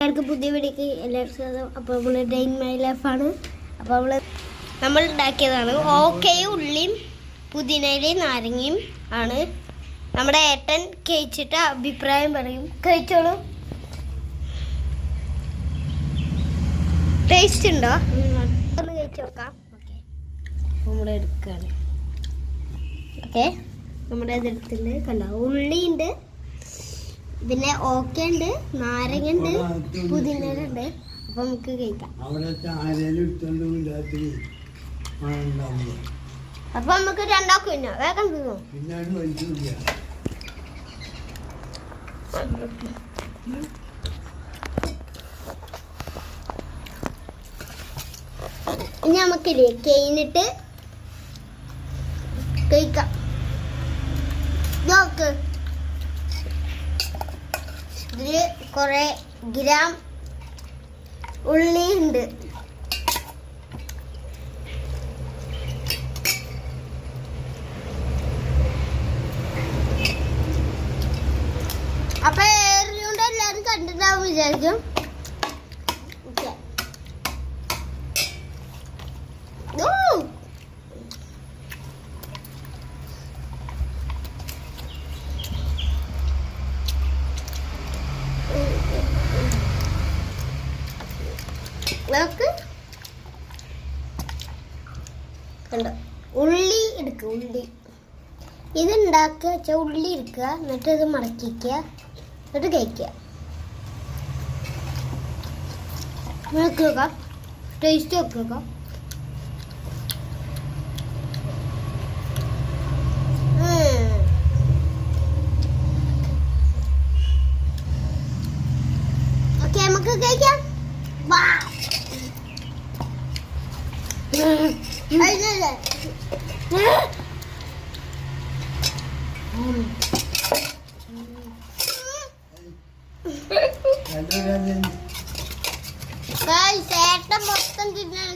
എല്ലാവർക്കും പുതിയ വീഡിയോക്ക് എല്ലാവർക്കും സ്വാഗതം. അപ്പോൾ നമ്മൾ ഡേ ഇൻ മൈ ലൈഫാണ്. അപ്പോൾ നമ്മൾ ഉണ്ടാക്കിയതാണ്. ഓക്കയും ഉള്ളിയും പുതിനയിലയും നാരങ്ങയും ആണ്. നമ്മുടെ ഏട്ടൻ കഴിച്ചിട്ട് അഭിപ്രായം പറയും. കഴിച്ചോളൂ. ടേസ്റ്റ് ഉണ്ടോ? ഒന്ന് കഴിച്ചു നോക്കാം. ഓക്കെ, നമ്മൾ എടുക്കുകയാണ്. ഓക്കെ, നമ്മുടെ ഇതെടുത്തിട്ടുണ്ട്. കണ്ടോ, ഉള്ളിയുണ്ട്, പിന്നെ ഓക്കയുണ്ട്, നാരങ്ങയുണ്ട്, പുതിനയുണ്ട്. അപ്പൊ നമുക്ക് കഴിക്കാം. അപ്പൊ നമുക്ക് രണ്ടാക്കും പിന്നെ വേഗം തിന്നോ. ഇനി നമുക്കില്ലേ കഴിഞ്ഞിട്ട് കഴിക്കാം. നോക്ക്, ഇതില് കുറെ ഗ്രാം ഉള്ളി ഉണ്ട്. അപ്പൊ ഏറിയോണ്ട് എല്ലാരും കണ്ടിട്ടാവും വിചാരിക്കും. കണ്ടോ, ഉള്ളി എടുക്കുക. ഉള്ളി ഇത് ഉണ്ടാക്കുക വെച്ചാൽ ഉള്ളി എടുക്കുക, എന്നിട്ട് ഇത് മടക്കിക്കുക, എന്നിട്ട് കഴിക്കുക. നോക്കുക, ടേസ്റ്റ് നോക്കുക. ഓക്കെ, നമുക്ക് കഴിക്കാം. ചേട്ടൻ മൊത്തം തിന്നാൻ